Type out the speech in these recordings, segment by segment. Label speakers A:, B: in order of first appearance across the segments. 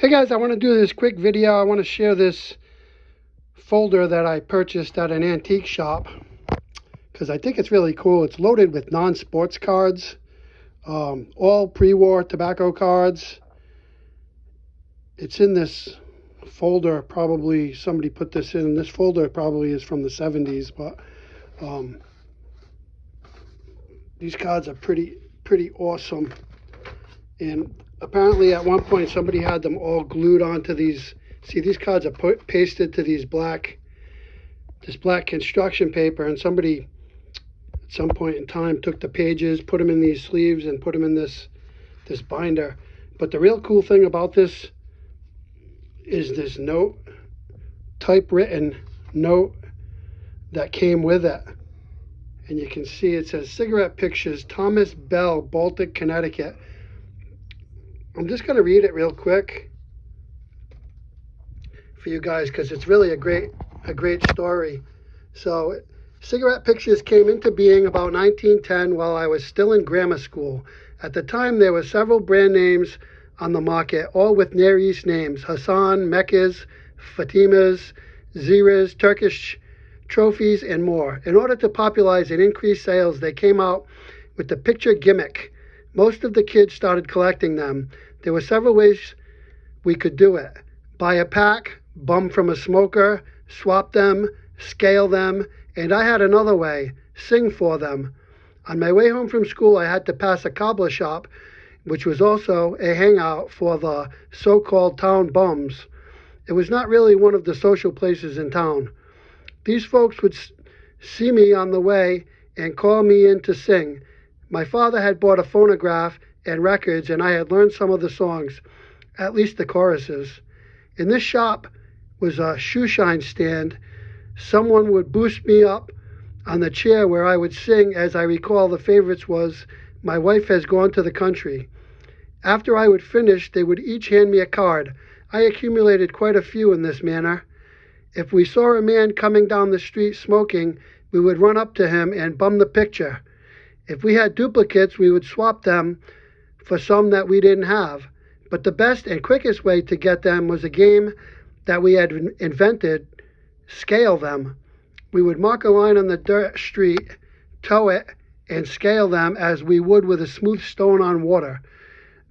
A: Hey guys, I want to do this quick video. I want to share this folder that I purchased at an antique shop because I think it's really cool. It's loaded with non-sports cards, all pre-war tobacco cards. It's in this folder. Probably somebody put this in. This folder probably is from the 70s, but these cards are pretty awesome. And apparently at one point somebody had them all glued onto these. See, these cards are pasted to this black construction paper, and somebody at some point in time took the pages, put them in these sleeves, and put them in this binder. But the real cool thing about this is this note, typewritten note that came with it. And you can see it says cigarette pictures, Thomas Bell, Baltic, Connecticut. I'm just going to read it real quick for you guys because it's really a great story. So, cigarette pictures came into being about 1910 while I was still in grammar school. At the time, there were several brand names on the market, all with Near East names: Hassan, Meccas, Fatimas, Ziras, Turkish trophies, and more. In order to popularize and increase sales, they came out with the picture gimmick. Most of the kids started collecting them. There were several ways we could do it: buy a pack, bum from a smoker, swap them, scale them, and I had another way: sing for them. On my way home from school, I had to pass a cobbler shop, which was also a hangout for the so-called town bums. It was not really one of the social places in town. These folks would see me on the way and call me in to sing. My father had bought a phonograph and records, and I had learned some of the songs, at least the choruses. In this shop was a shoeshine stand. Someone would boost me up on the chair where I would sing. As I recall, the favorites was "My Wife Has Gone to the Country." After I would finish, they would each hand me a card. I accumulated quite a few in this manner. If we saw a man coming down the street smoking, we would run up to him and bum the picture. If we had duplicates, we would swap them for some that we didn't have. But the best and quickest way to get them was a game that we had invented: scale them. We would mark a line on the dirt street, tow it, and scale them as we would with a smooth stone on water.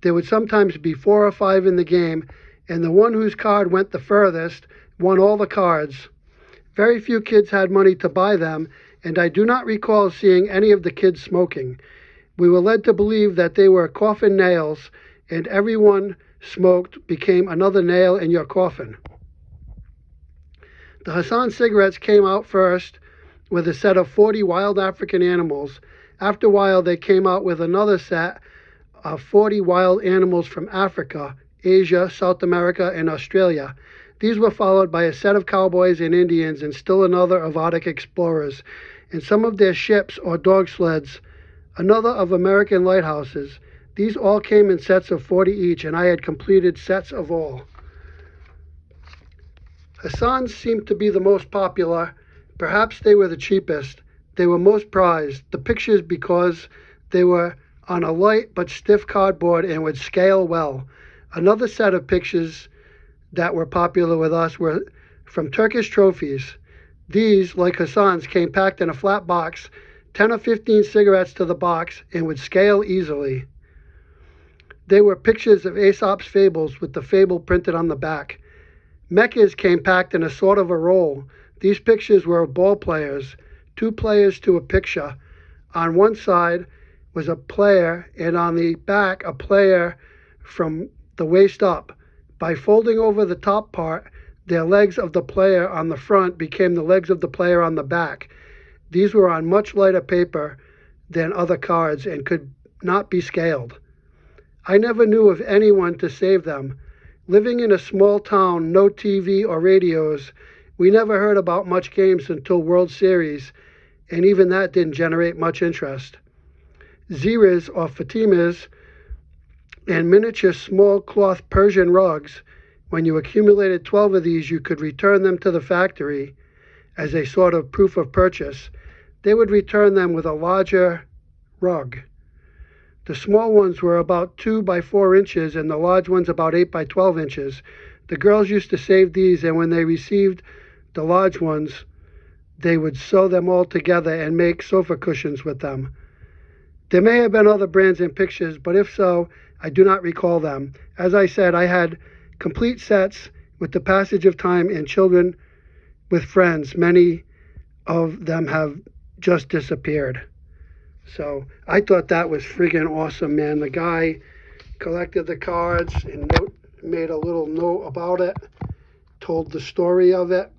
A: There would sometimes be 4 or 5 in the game, and the one whose card went the furthest won all the cards. Very few kids had money to buy them, and I do not recall seeing any of the kids smoking. We were led to believe that they were coffin nails, and everyone smoked became another nail in your coffin. The Hassan cigarettes came out first with a set of 40 wild African animals. After a while, they came out with another set of 40 wild animals from Africa, Asia, South America, and Australia. These were followed by a set of cowboys and Indians, and still another of Arctic explorers, and some of their ships or dog sleds, another of American lighthouses. These all came in sets of 40 each, and I had completed sets of all. Hassans seemed to be the most popular. Perhaps they were the cheapest. They were most prized, the pictures, because they were on a light but stiff cardboard and would scale well. Another set of pictures that were popular with us were from Turkish trophies. These, like Hassan's, came packed in a flat box, 10 or 15 cigarettes to the box, and would scale easily. They were pictures of Aesop's fables with the fable printed on the back. Meccas came packed in a sort of a roll. These pictures were of ball players, 2 players to a picture. On one side was a player, and on the back a player from the waist up. By folding over the top part, the legs of the player on the front became the legs of the player on the back. These were on much lighter paper than other cards and could not be scaled. I never knew of anyone to save them. Living in a small town, no TV or radios, we never heard about much games until World Series, and even that didn't generate much interest. Ziras or Fatimas and miniature small cloth Persian rugs. When you accumulated 12 of these, you could return them to the factory as a sort of proof of purchase. They would return them with a larger rug. The small ones were about 2 by 4 inches and the large ones about 8 by 12 inches. The girls used to save these, and when they received the large ones, they would sew them all together and make sofa cushions with them. There may have been other brands and pictures, but if so, I do not recall them. As I said, I had complete sets. With the passage of time and children with friends, many of them have just disappeared. So I thought that was friggin' awesome, man. The guy collected the cards and made a little note about it, told the story of it,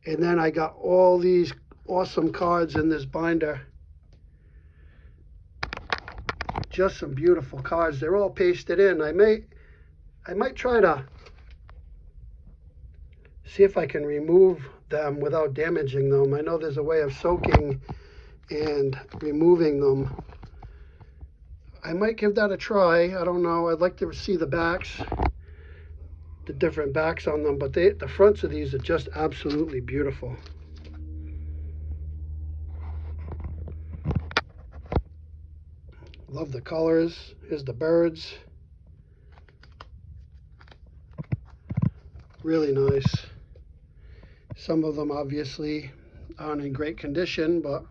A: and then I got all these awesome cards in this binder. Just some beautiful cards. They're all pasted in. I might try to see if I can remove them without damaging them. I know there's a way of soaking and removing them. I might give that a try. I don't know. I'd like to see the backs, the different backs on them, but the fronts of these are just absolutely beautiful. Love the colors. Here's the birds. Really nice. Some of them obviously aren't in great condition, but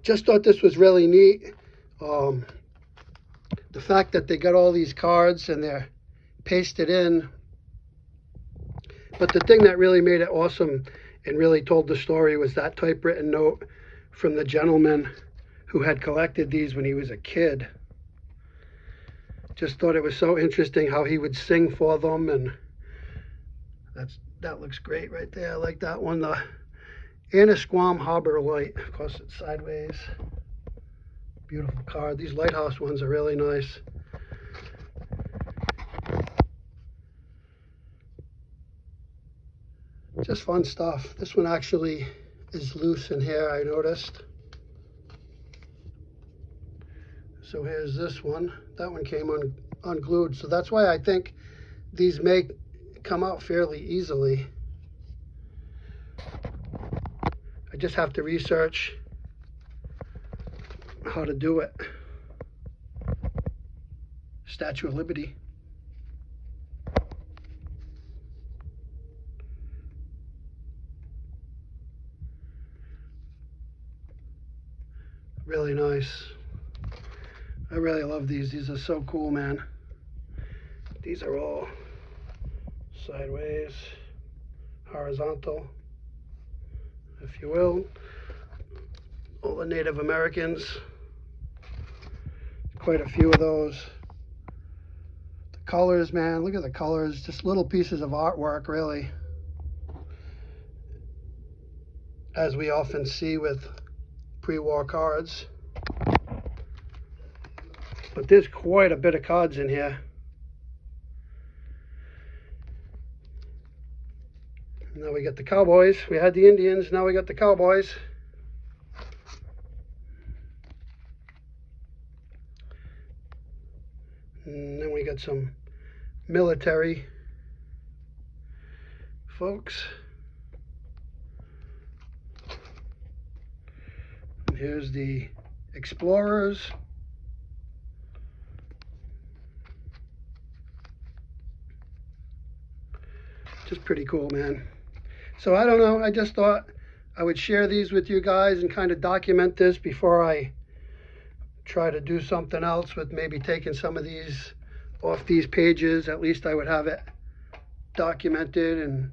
A: just thought this was really neat. The fact that they got all these cards and they're pasted in. But the thing that really made it awesome and really told the story was that typewritten note from the gentleman who had collected these when he was a kid. Just thought it was so interesting how he would sing for them, and that looks great right there. I like that one. The Annisquam Harbor Light. Of course, it's sideways. Beautiful card. These lighthouse ones are really nice. Just fun stuff. This one actually is loose in here, I noticed. So here's this one. That one came unglued. So that's why I think these may come out fairly easily. I just have to research how to do it. Statue of Liberty. Really nice. I really love these. These are so cool, man. These are all sideways, horizontal, if you will. All the Native Americans. Quite a few of those. The colors, man, look at the colors. Just little pieces of artwork, really. As we often see with pre-war cards. But there's quite a bit of cards in here. Now we got the cowboys. We had the Indians, now we got the cowboys. And then we got some military folks. And here's the explorers. Just pretty cool, man. So I don't know, I just thought I would share these with you guys and kind of document this before I try to do something else with maybe taking some of these off these pages. At least I would have it documented, and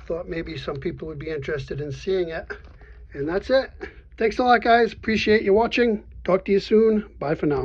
A: thought maybe some people would be interested in seeing it. And that's it. Thanks a lot, guys. Appreciate you watching. Talk to you soon. Bye for now.